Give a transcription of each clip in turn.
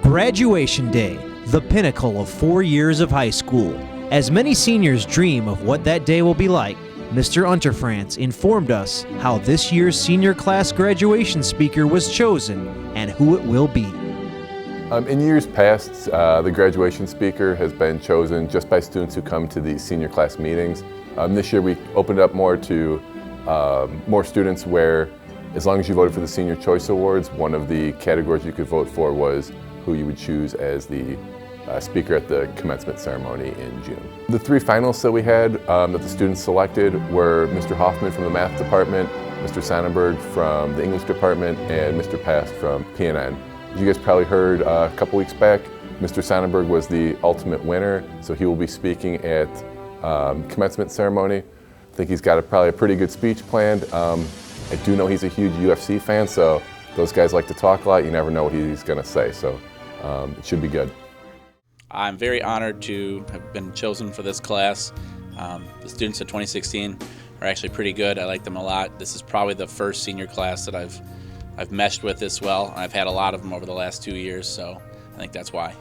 Graduation Day, the pinnacle of 4 years of high school. As many seniors dream of what that day will be like, Mr. Unterfrance informed us how this year's senior class graduation speaker was chosen and who it will be. In years past, the graduation speaker has been chosen just by students who come to the senior class meetings. This year we opened up more to more students where, as long as you voted for the Senior Choice Awards, one of the categories you could vote for was who you would choose as the speaker at the commencement ceremony in June. The three finalists that we had that the students selected were Mr. Hoffman from the math department, Mr. Sonnenberg from the English department, and Mr. Past from PNN. As you guys probably heard a couple weeks back, Mr. Sonnenberg was the ultimate winner, so he will be speaking at commencement ceremony. I think he's got probably a pretty good speech planned. I do know he's a huge UFC fan, so those guys like to talk a lot. You never know what he's going to say, so it should be good. I'm very honored to have been chosen for this class. The students of 2016 are actually pretty good. I like them a lot. This is probably the first senior class that I've meshed with this well. I've had a lot of them over the last 2 years, so I think that's why.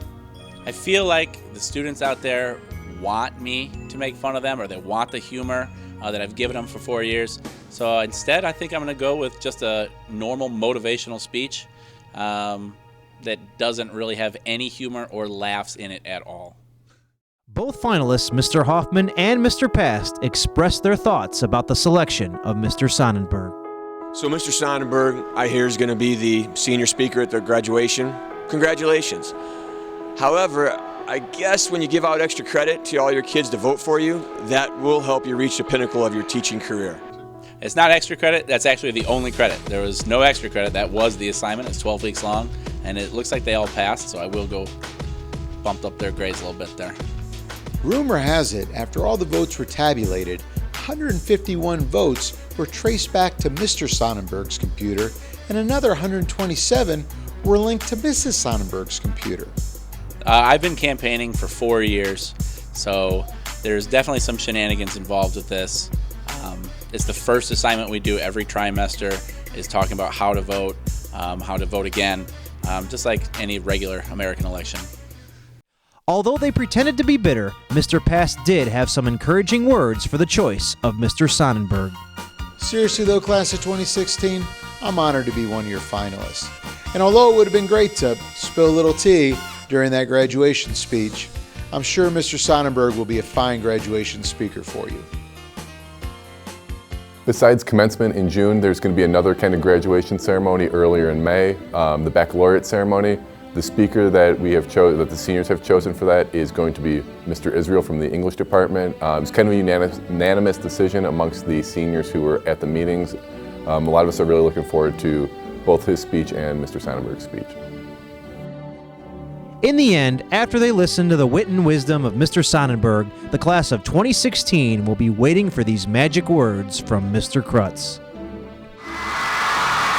I feel like the students out there want me to make fun of them, or they want the humor that I've given them for 4 years. So instead, I think I'm going to go with just a normal motivational speech that doesn't really have any humor or laughs in it at all. Both finalists, Mr. Hoffman and Mr. Past, expressed their thoughts about the selection of Mr. Sonnenberg. So Mr. Sonnenberg, I hear, is going to be the senior speaker at their graduation. Congratulations. However, I guess when you give out extra credit to all your kids to vote for you, that will help you reach the pinnacle of your teaching career. It's not extra credit, that's actually the only credit. There was no extra credit, that was the assignment. It's 12 weeks long, and it looks like they all passed, so I will go bumped up their grades a little bit there. Rumor has it, after all the votes were tabulated, 151 votes were traced back to Mr. Sonnenberg's computer, and another 127 were linked to Mrs. Sonnenberg's computer. I've been campaigning for 4 years, so there's definitely some shenanigans involved with this. It's the first assignment we do every trimester, is talking about how to vote again, just like any regular American election. Although they pretended to be bitter, Mr. Past did have some encouraging words for the choice of Mr. Sonnenberg. Seriously though, class of 2016, I'm honored to be one of your finalists. And although it would have been great to spill a little tea during that graduation speech, I'm sure Mr. Sonnenberg will be a fine graduation speaker for you. Besides commencement in June, there's going to be another kind of graduation ceremony earlier in May, the baccalaureate ceremony. The speaker that that the seniors have chosen for that is going to be Mr. Israel from the English department. It's kind of a unanimous decision amongst the seniors who were at the meetings. A lot of us are really looking forward to both his speech and Mr. Sonnenberg's speech. In the end, after they listen to the wit and wisdom of Mr. Sonnenberg, the class of 2016 will be waiting for these magic words from Mr. Krutz.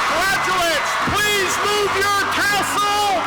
Graduates, please move your castle